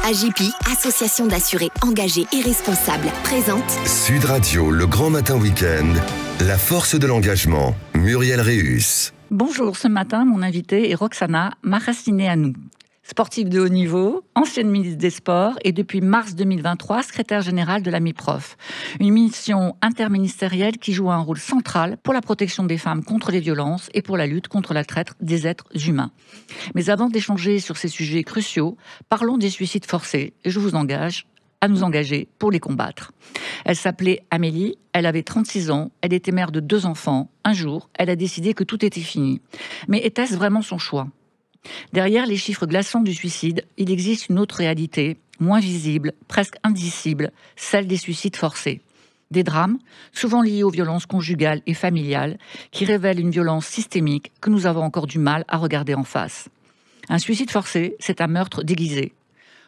AGIPI, association d'assurés engagés et responsables, présente Sud Radio, le grand matin week-end, la force de l'engagement, Muriel Réus. Bonjour, ce matin, mon invité est Roxana Maracineanu. Sportive de haut niveau, ancienne ministre des Sports et depuis mars 2023, secrétaire générale de la MIPROF. Une mission interministérielle qui joue un rôle central pour la protection des femmes contre les violences et pour la lutte contre la traite des êtres humains. Mais avant d'échanger sur ces sujets cruciaux, parlons des suicides forcés et je vous engage à nous engager pour les combattre. Elle s'appelait Amélie, elle avait 36 ans, elle était mère de 2 enfants. Un jour, elle a décidé que tout était fini. Mais était-ce vraiment son choix ? Derrière les chiffres glaçants du suicide, il existe une autre réalité, moins visible, presque indicible, celle des suicides forcés. Des drames, souvent liés aux violences conjugales et familiales, qui révèlent une violence systémique que nous avons encore du mal à regarder en face. Un suicide forcé, c'est un meurtre déguisé.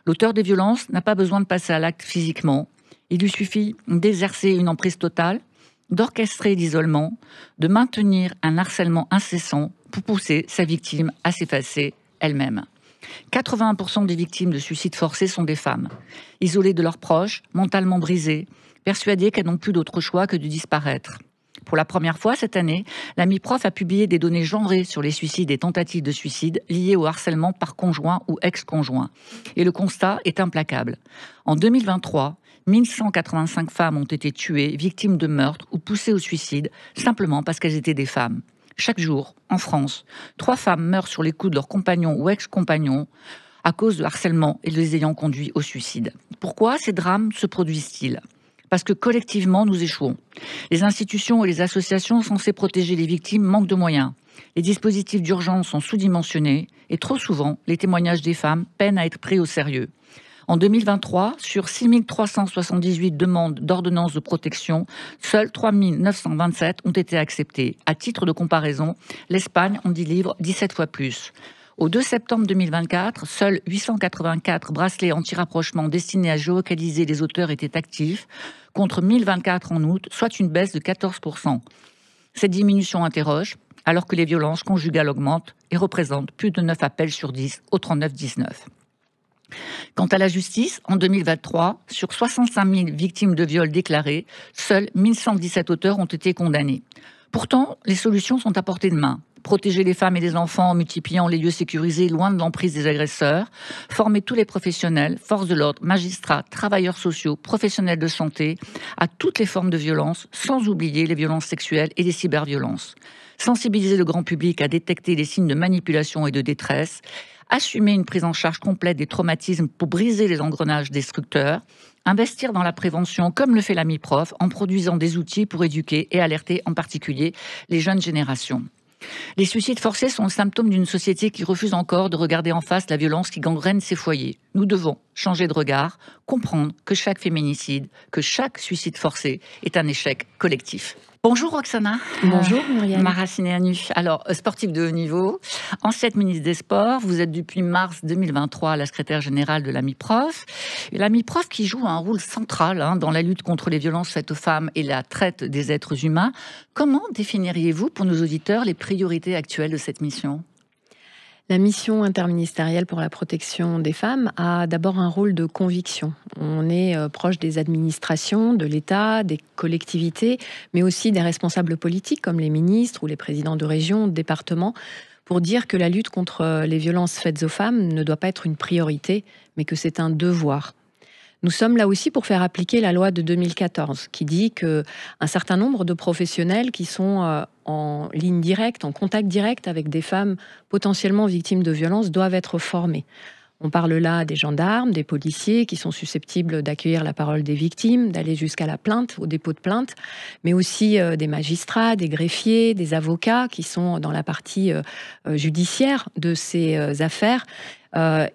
L'auteur des violences n'a pas besoin de passer à l'acte physiquement. Il lui suffit d'exercer une emprise totale, d'orchestrer l'isolement, de maintenir un harcèlement incessant pour pousser sa victime à s'effacer elle-même. 81% des victimes de suicides forcés sont des femmes, isolées de leurs proches, mentalement brisées, persuadées qu'elles n'ont plus d'autre choix que de disparaître. Pour la première fois cette année, la MIPROF a publié des données genrées sur les suicides et tentatives de suicide liées au harcèlement par conjoint ou ex-conjoint. Et le constat est implacable. En 2023, 1185 femmes ont été tuées, victimes de meurtres ou poussées au suicide, simplement parce qu'elles étaient des femmes. Chaque jour, en France, 3 femmes meurent sur les coups de leurs compagnons ou ex-compagnons à cause de harcèlement et les ayant conduits au suicide. Pourquoi ces drames se produisent-ils ? Parce que collectivement, nous échouons. Les institutions et les associations censées protéger les victimes manquent de moyens. Les dispositifs d'urgence sont sous-dimensionnés et trop souvent, les témoignages des femmes peinent à être pris au sérieux. En 2023, sur 6 378 demandes d'ordonnance de protection, seules 3 927 ont été acceptées. À titre de comparaison, l'Espagne en délivre 17 fois plus. Au 2 septembre 2024, seuls 884 bracelets anti-rapprochement destinés à géolocaliser les auteurs étaient actifs, contre 1024 en août, soit une baisse de 14%. Cette diminution interroge, alors que les violences conjugales augmentent et représentent plus de 9 appels sur 10 au 39-19. Quant à la justice, en 2023, sur 65 000 victimes de viols déclarées, seuls 1117 auteurs ont été condamnés. Pourtant, les solutions sont à portée de main. Protéger les femmes et les enfants en multipliant les lieux sécurisés loin de l'emprise des agresseurs, former tous les professionnels, forces de l'ordre, magistrats, travailleurs sociaux, professionnels de santé, à toutes les formes de violence, sans oublier les violences sexuelles et les cyberviolences. Sensibiliser le grand public à détecter les signes de manipulation et de détresse, assumer une prise en charge complète des traumatismes pour briser les engrenages destructeurs, investir dans la prévention comme le fait la MIPROF en produisant des outils pour éduquer et alerter en particulier les jeunes générations. Les suicides forcés sont le symptôme d'une société qui refuse encore de regarder en face la violence qui gangrène ses foyers. Nous devons changer de regard, comprendre que chaque féminicide, que chaque suicide forcé est un échec collectif. Bonjour Roxana. Bonjour Muriel. Maracineanu. Alors, sportive de haut niveau, ancienne ministre des Sports, vous êtes depuis mars 2023 la secrétaire générale de la MIPROF. Et la MIPROF qui joue un rôle central dans la lutte contre les violences faites aux femmes et la traite des êtres humains. Comment définiriez-vous pour nos auditeurs les priorités actuelles de cette mission ? La mission interministérielle pour la protection des femmes a d'abord un rôle de conviction. On est proche des administrations, de l'État, des collectivités, mais aussi des responsables politiques comme les ministres ou les présidents de régions, de départements, pour dire que la lutte contre les violences faites aux femmes ne doit pas être une priorité, mais que c'est un devoir. Nous sommes là aussi pour faire appliquer la loi de 2014 qui dit qu'un certain nombre de professionnels qui sont en ligne directe, en contact direct avec des femmes potentiellement victimes de violences doivent être formés. On parle là des gendarmes, des policiers qui sont susceptibles d'accueillir la parole des victimes, d'aller jusqu'à la plainte, au dépôt de plainte, mais aussi des magistrats, des greffiers, des avocats qui sont dans la partie judiciaire de ces affaires,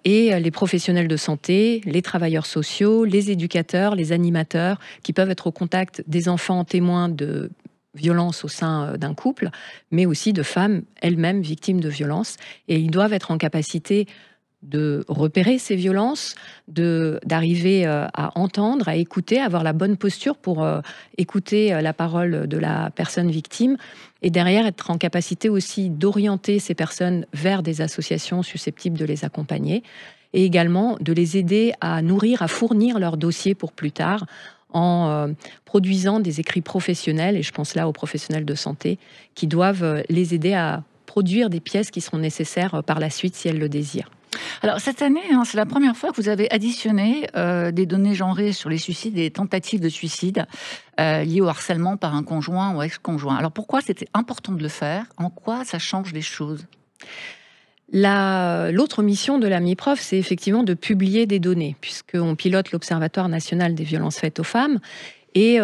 et les professionnels de santé, les travailleurs sociaux, les éducateurs, les animateurs qui peuvent être au contact des enfants témoins de violences au sein d'un couple, mais aussi de femmes elles-mêmes victimes de violences. Et ils doivent être en capacité de repérer ces violences, d'arriver à entendre, à écouter, à avoir la bonne posture pour écouter la parole de la personne victime, et derrière être en capacité aussi d'orienter ces personnes vers des associations susceptibles de les accompagner. et également de les aider à nourrir, à fournir leur dossier pour plus tard, en produisant des écrits professionnels, et je pense là aux professionnels de santé, qui doivent les aider à produire des pièces qui seront nécessaires par la suite si elles le désirent. Alors cette année, c'est la première fois que vous avez additionné des données genrées sur les suicides et les tentatives de suicide liées au harcèlement par un conjoint ou ex-conjoint. Alors pourquoi c'était important de le faire? En quoi ça change les choses? L'autre mission de la MIPROF, c'est effectivement de publier des données, puisqu'on pilote l'Observatoire national des violences faites aux femmes. Et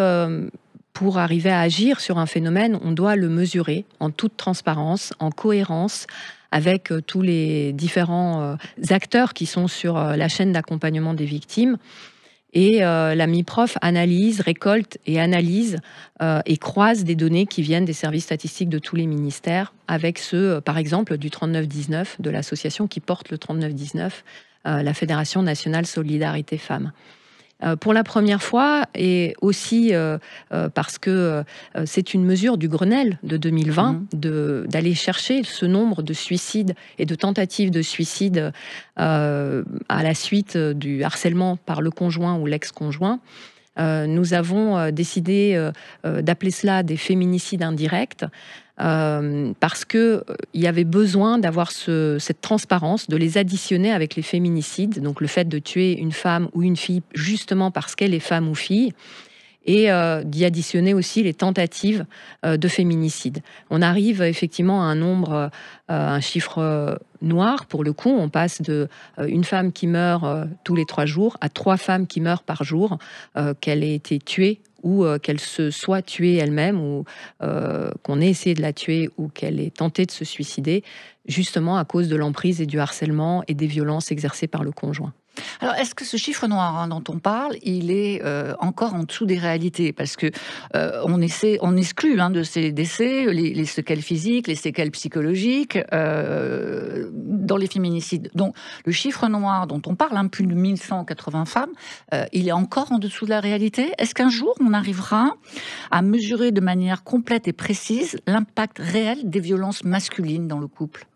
pour arriver à agir sur un phénomène, on doit le mesurer en toute transparence, en cohérence, avec tous les différents acteurs qui sont sur la chaîne d'accompagnement des victimes. Et la MIPROF analyse, récolte et analyse et croise des données qui viennent des services statistiques de tous les ministères, avec ceux, par exemple, du 3919, de l'association qui porte le 3919, la Fédération nationale Solidarité Femmes. Pour la première fois, et aussi parce que c'est une mesure du Grenelle de 2020, d'aller chercher ce nombre de suicides et de tentatives de suicide à la suite du harcèlement par le conjoint ou l'ex-conjoint. Nous avons décidé d'appeler cela des féminicides indirects, parce qu'il y avait besoin d'avoir cette transparence, de les additionner avec les féminicides, donc le fait de tuer une femme ou une fille justement parce qu'elle est femme ou fille, et d'y additionner aussi les tentatives de féminicide. On arrive effectivement à un nombre, un chiffre noir pour le coup. On passe de une femme qui meurt tous les 3 jours à 3 femmes qui meurent par jour, qu'elle ait été tuée ou qu'elle se soit tuée elle-même, ou qu'on ait essayé de la tuer, ou qu'elle ait tenté de se suicider, justement à cause de l'emprise et du harcèlement et des violences exercées par le conjoint. Alors, est-ce que ce chiffre noir dont on parle, il est encore en dessous des réalités? Parce que on exclut de ces décès les séquelles physiques, les séquelles psychologiques dans les féminicides. Donc, le chiffre noir dont on parle, plus de 1180 femmes, il est encore en dessous de la réalité. Est-ce qu'un jour, on arrivera à mesurer de manière complète et précise l'impact réel des violences masculines dans le couple?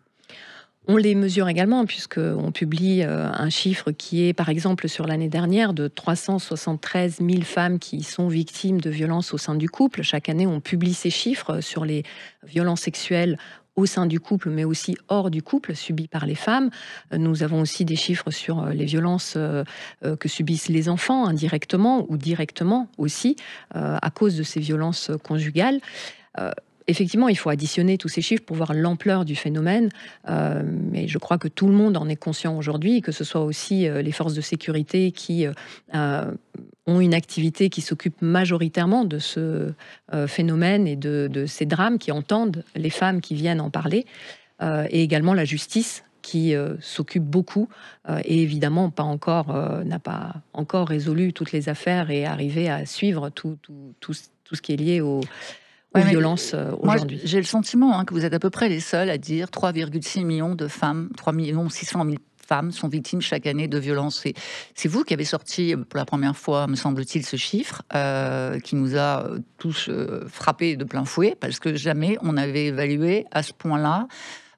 On les mesure également, puisqu'on publie un chiffre qui est, par exemple, sur l'année dernière, de 373 000 femmes qui sont victimes de violences au sein du couple. Chaque année, on publie ces chiffres sur les violences sexuelles au sein du couple, mais aussi hors du couple, subies par les femmes. Nous avons aussi des chiffres sur les violences que subissent les enfants, indirectement ou directement aussi, à cause de ces violences conjugales. Effectivement, il faut additionner tous ces chiffres pour voir l'ampleur du phénomène, mais je crois que tout le monde en est conscient aujourd'hui, que ce soit aussi les forces de sécurité qui ont une activité qui s'occupe majoritairement de ce phénomène et de ces drames, qui entendent les femmes qui viennent en parler, et également la justice qui s'occupe beaucoup et évidemment n'a pas encore résolu toutes les affaires et arrivé à suivre tout ce qui est lié aux violences aujourd'hui. J'ai le sentiment que vous êtes à peu près les seuls à dire 3,6 millions de femmes, 3 600 000 femmes sont victimes chaque année de violences. C'est vous qui avez sorti pour la première fois, me semble-t-il, ce chiffre qui nous a tous frappés de plein fouet, parce que jamais on avait évalué à ce point-là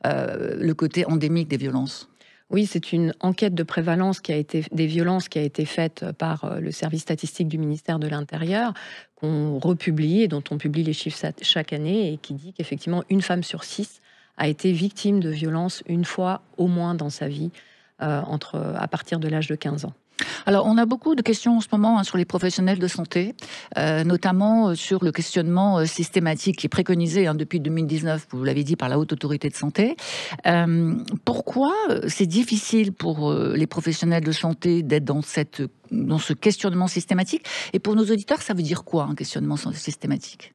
le côté endémique des violences. Oui, c'est une enquête de prévalence des violences qui a été faite par le service statistique du ministère de l'Intérieur, qu'on republie et dont on publie les chiffres chaque année, et qui dit qu'effectivement, 1 femme sur 6 a été victime de violences une fois au moins dans sa vie, à partir de l'âge de 15 ans. Alors, on a beaucoup de questions en ce moment sur les professionnels de santé, notamment sur le questionnement systématique qui est préconisé depuis 2019, vous l'avez dit, par la Haute Autorité de Santé. Pourquoi c'est difficile pour les professionnels de santé d'être dans ce questionnement systématique? Et pour nos auditeurs, ça veut dire quoi, un questionnement systématique?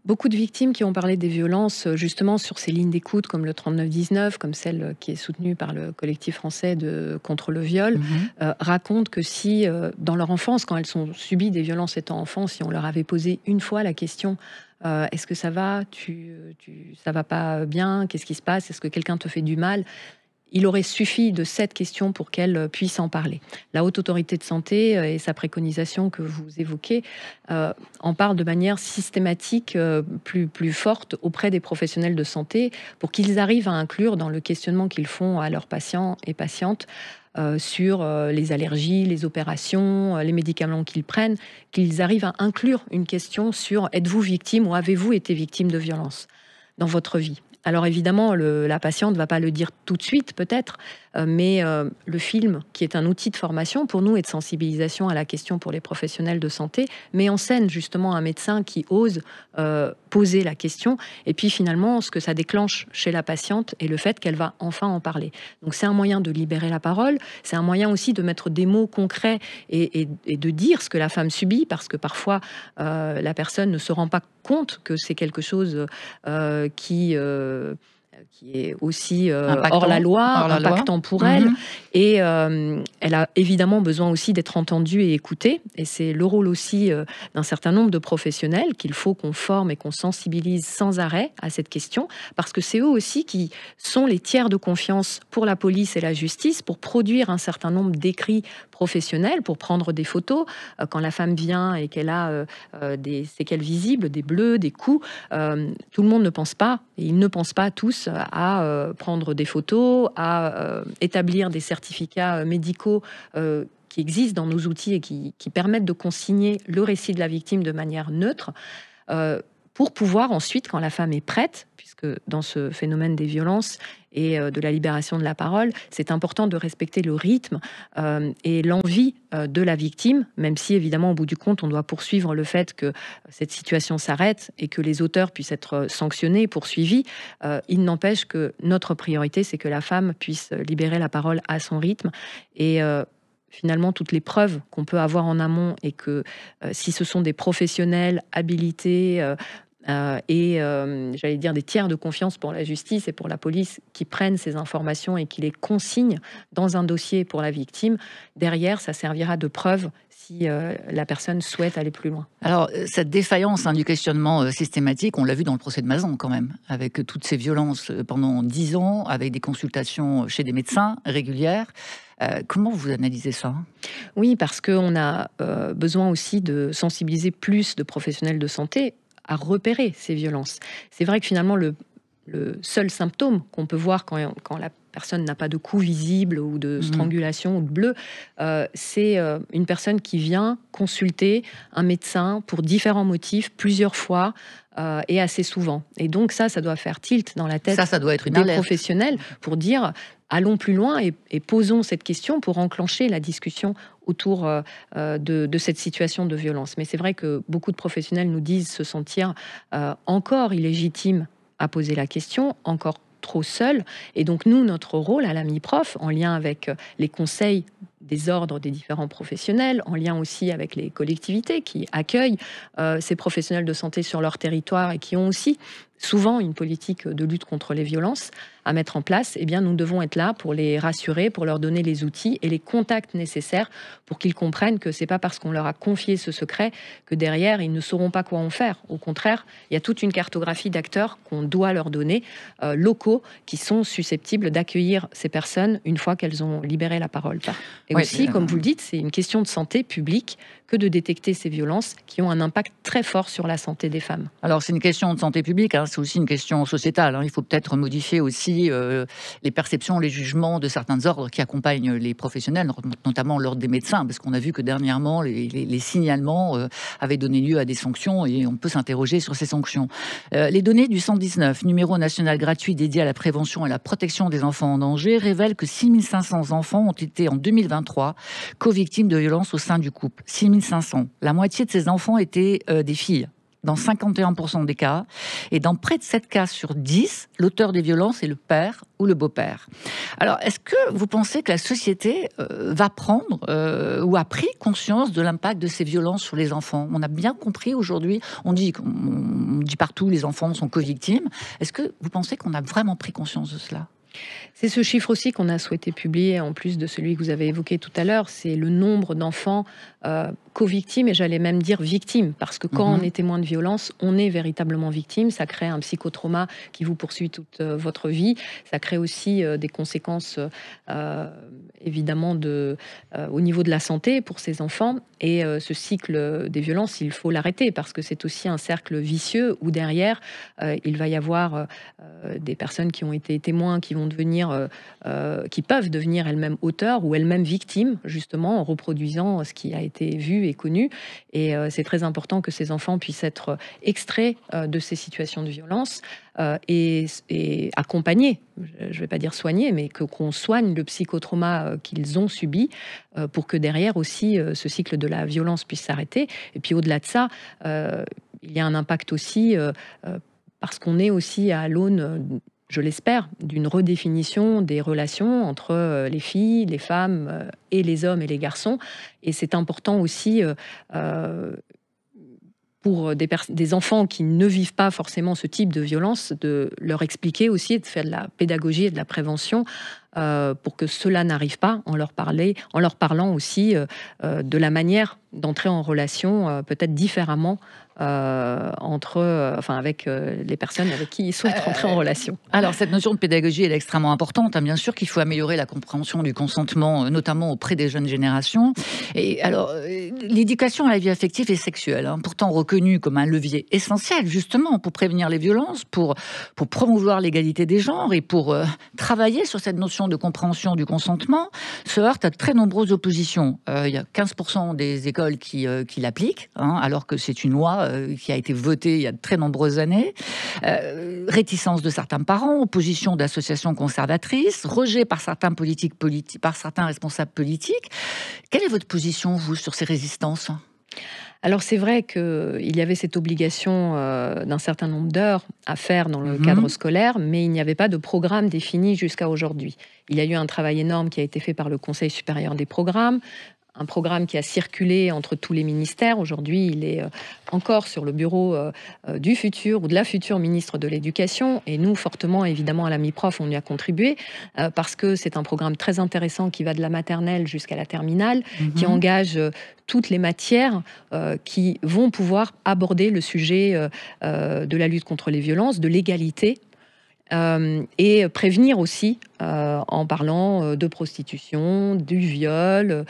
Beaucoup de victimes qui ont parlé des violences justement sur ces lignes d'écoute comme le 3919, comme celle qui est soutenue par le collectif français contre le viol, racontent que si dans leur enfance, quand elles ont subi des violences étant enfants, si on leur avait posé une fois la question est-ce que ça va, ça va pas bien, qu'est-ce qui se passe, est-ce que quelqu'un te fait du mal, il aurait suffi de cette question pour qu'elle puisse en parler. La Haute Autorité de Santé et sa préconisation que vous évoquez en parle de manière systématique, plus forte auprès des professionnels de santé, pour qu'ils arrivent à inclure dans le questionnement qu'ils font à leurs patients et patientes sur les allergies, les opérations, les médicaments qu'ils prennent, qu'ils arrivent à inclure une question sur êtes-vous victime ou avez-vous été victime de violence dans votre vie. Alors évidemment, la patiente ne va pas le dire tout de suite peut-être, mais le film, qui est un outil de formation pour nous et de sensibilisation à la question pour les professionnels de santé, met en scène justement un médecin qui ose poser la question, et puis finalement ce que ça déclenche chez la patiente et le fait qu'elle va enfin en parler. Donc c'est un moyen de libérer la parole, c'est un moyen aussi de mettre des mots concrets et de dire ce que la femme subit, parce que parfois la personne ne se rend pas compte que c'est quelque chose qui est aussi hors la loi, impactant pour elle. Et elle a évidemment besoin aussi d'être entendue et écoutée. Et c'est le rôle aussi d'un certain nombre de professionnels qu'il faut qu'on forme et qu'on sensibilise sans arrêt à cette question, parce que c'est eux aussi qui sont les tiers de confiance pour la police et la justice, pour produire un certain nombre d'écrits professionnels, pour prendre des photos. Quand la femme vient et qu'elle a des séquelles visibles, des bleus, des coups, tout le monde ne pense pas, et ils ne pensent pas tous à prendre des photos, à établir des certificats médicaux qui existent dans nos outils et qui permettent de consigner le récit de la victime de manière neutre, pour pouvoir ensuite, quand la femme est prête, puisque dans ce phénomène des violences et de la libération de la parole, c'est important de respecter le rythme et l'envie de la victime, même si évidemment au bout du compte on doit poursuivre le fait que cette situation s'arrête et que les auteurs puissent être sanctionnés, poursuivis. Il n'empêche que notre priorité, c'est que la femme puisse libérer la parole à son rythme, et finalement toutes les preuves qu'on peut avoir en amont, et que si ce sont des professionnels habilités j'allais dire des tiers de confiance pour la justice et pour la police qui prennent ces informations et qui les consignent dans un dossier pour la victime, derrière ça servira de preuve si la personne souhaite aller plus loin. Alors cette défaillance du questionnement systématique, on l'a vu dans le procès de Mazan quand même, avec toutes ces violences pendant 10 ans, avec des consultations chez des médecins régulières. Comment vous analysez ça ? Oui, parce qu'on a besoin aussi de sensibiliser plus de professionnels de santé à repérer ces violences. C'est vrai que finalement, le seul symptôme qu'on peut voir quand la personne n'a pas de coup visible ou de strangulation ou de bleu, c'est une personne qui vient consulter un médecin pour différents motifs, plusieurs fois, et assez souvent. Et donc ça doit faire tilt dans la tête ça doit être une des alerte. Professionnels pour dire allons plus loin et posons cette question pour enclencher la discussion autour de cette situation de violence. Mais c'est vrai que beaucoup de professionnels nous disent se sentir encore illégitimes à poser la question, encore trop seuls. Et donc nous, notre rôle à la MIPROF, en lien avec les conseils des ordres des différents professionnels, en lien aussi avec les collectivités qui accueillent ces professionnels de santé sur leur territoire et qui ont aussi souvent une politique de lutte contre les violences à mettre en place, eh bien, nous devons être là pour les rassurer, pour leur donner les outils et les contacts nécessaires pour qu'ils comprennent que c'est pas parce qu'on leur a confié ce secret que derrière, ils ne sauront pas quoi en faire. Au contraire, il y a toute une cartographie d'acteurs qu'on doit leur donner, locaux, qui sont susceptibles d'accueillir ces personnes une fois qu'elles ont libéré la parole. Et aussi, comme vous le dites, c'est une question de santé publique que de détecter ces violences qui ont un impact très fort sur la santé des femmes. Alors, c'est une question de santé publique, c'est aussi une question sociétale. Il faut peut-être modifier aussi les perceptions, les jugements de certains ordres qui accompagnent les professionnels, notamment l'ordre des médecins, parce qu'on a vu que dernièrement, les signalements avaient donné lieu à des sanctions et on peut s'interroger sur ces sanctions. Les données du 119, numéro national gratuit dédié à la prévention et la protection des enfants en danger, révèlent que 6500 enfants ont été en 2023 co-victimes de violences au sein du couple. 6500. La moitié de ces enfants étaient des filles, dans 51% des cas. Et dans près de 7 cas sur 10, l'auteur des violences est le père ou le beau-père. Alors, est-ce que vous pensez que la société va prendre ou a pris conscience de l'impact de ces violences sur les enfants ? On a bien compris aujourd'hui, on dit partout les enfants sont co-victimes. Est-ce que vous pensez qu'on a vraiment pris conscience de cela ? C'est ce chiffre aussi qu'on a souhaité publier, en plus de celui que vous avez évoqué tout à l'heure, c'est le nombre d'enfants co-victimes, et j'allais même dire victimes, parce que quand on est témoin de violence, on est véritablement victime, ça crée un psychotrauma qui vous poursuit toute votre vie, ça crée aussi des conséquences évidemment au niveau de la santé pour ces enfants, et ce cycle des violences, il faut l'arrêter, parce que c'est aussi un cercle vicieux où derrière, il va y avoir des personnes qui ont été témoins, qui vont qui peuvent devenir elles-mêmes auteurs ou elles-mêmes victimes, justement, en reproduisant ce qui a été vu et connu. Et c'est très important que ces enfants puissent être extraits de ces situations de violence et accompagnés, je ne vais pas dire soignés, mais qu'on soigne le psychotrauma qu'ils ont subi pour que derrière aussi ce cycle de la violence puisse s'arrêter. Et puis au-delà de ça, il y a un impact aussi parce qu'on est aussi à l'aune, je l'espère, d'une redéfinition des relations entre les filles, les femmes et les hommes et les garçons. Et c'est important aussi pour des enfants qui ne vivent pas forcément ce type de violence, de leur expliquer aussi et de faire de la pédagogie et de la prévention pour que cela n'arrive pas, en leur parlant aussi de la manière d'entrer en relation peut-être différemment avec les personnes avec qui ils souhaitent rentrer en relation. Alors, cette notion de pédagogie est extrêmement importante. Bien sûr qu'il faut améliorer la compréhension du consentement, notamment auprès des jeunes générations. Et alors, l'éducation à la vie affective et sexuelle, pourtant reconnue comme un levier essentiel, justement, pour prévenir les violences, pour promouvoir l'égalité des genres et pour travailler sur cette notion de compréhension du consentement, se heurte à de très nombreuses oppositions. Il y a 15% des écoles qui l'appliquent, alors que c'est une loi qui a été votée il y a de très nombreuses années. Réticence de certains parents, opposition d'associations conservatrices, rejet par certains par certains responsables politiques. Quelle est votre position, vous, sur ces résistances ? Alors c'est vrai qu'il y avait cette obligation d'un certain nombre d'heures à faire dans le cadre scolaire, mais il n'y avait pas de programme défini jusqu'à aujourd'hui. Il y a eu un travail énorme qui a été fait par le Conseil supérieur des programmes, un programme qui a circulé entre tous les ministères. Aujourd'hui, il est encore sur le bureau du futur ou de la future ministre de l'Éducation. Et nous, fortement, évidemment, à la MIPROF, on y a contribué parce que c'est un programme très intéressant qui va de la maternelle jusqu'à la terminale, qui engage toutes les matières qui vont pouvoir aborder le sujet de la lutte contre les violences, de l'égalité, et prévenir aussi en parlant de prostitution, du viol,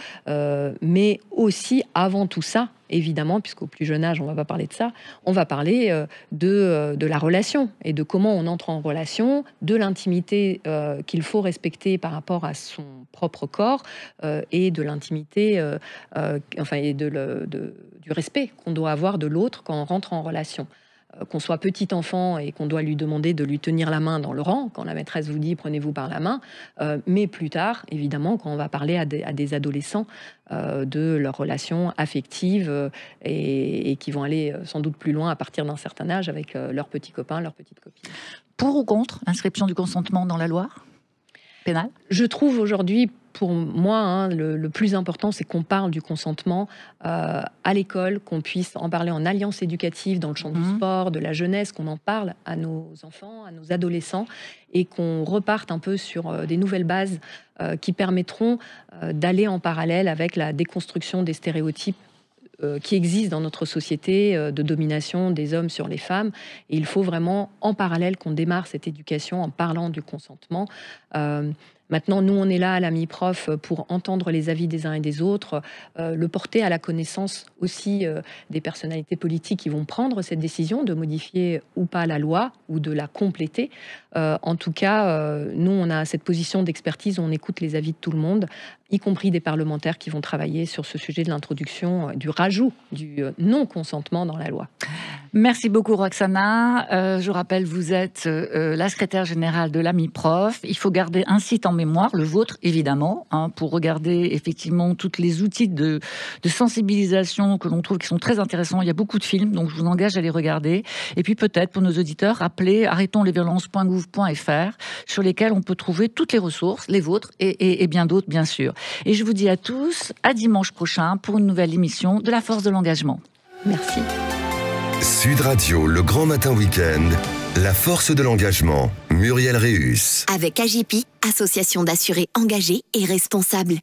mais aussi avant tout ça, évidemment, puisqu'au plus jeune âge on ne va pas parler de ça, on va parler de la relation et de comment on entre en relation, de l'intimité qu'il faut respecter par rapport à son propre corps et de l'intimité, et du respect qu'on doit avoir de l'autre quand on rentre en relation. Qu'on soit petit enfant et qu'on doit lui demander de lui tenir la main dans le rang, quand la maîtresse vous dit « prenez-vous par la main », mais plus tard, évidemment, quand on va parler à des adolescents de leurs relations affectives et qui vont aller sans doute plus loin à partir d'un certain âge avec leurs petits copains, leurs petites copines. Pour ou contre l'inscription du consentement dans la loi pénale ? Je trouve aujourd'hui, pour moi, le plus important, c'est qu'on parle du consentement à l'école, qu'on puisse en parler en alliance éducative, dans le champ du sport, de la jeunesse, qu'on en parle à nos enfants, à nos adolescents, et qu'on reparte un peu sur des nouvelles bases qui permettront d'aller en parallèle avec la déconstruction des stéréotypes qui existent dans notre société de domination des hommes sur les femmes. Et il faut vraiment, en parallèle, qu'on démarre cette éducation en parlant du consentement. Maintenant, nous, on est là à la MIPROF pour entendre les avis des uns et des autres, le porter à la connaissance aussi des personnalités politiques qui vont prendre cette décision de modifier ou pas la loi ou de la compléter. En tout cas, nous, on a cette position d'expertise où on écoute les avis de tout le monde, y compris des parlementaires qui vont travailler sur ce sujet de l'introduction, du rajout du non-consentement dans la loi. Merci beaucoup, Roxana. Je rappelle, vous êtes la secrétaire générale de la MIPROF. Il faut garder un site en mémoire, le vôtre, évidemment, pour regarder effectivement tous les outils de sensibilisation que l'on trouve qui sont très intéressants. Il y a beaucoup de films, donc je vous engage à les regarder. Et puis peut-être, pour nos auditeurs, rappelez arrêtonslesviolences.gouv.fr sur lesquels on peut trouver toutes les ressources, les vôtres et bien d'autres, bien sûr. Et je vous dis à tous, à dimanche prochain pour une nouvelle émission de La Force de l'Engagement. Merci. Sud Radio, le grand matin week-end, La Force de l'Engagement, Muriel Réus. Avec AJPI, association d'assurés engagés et responsables.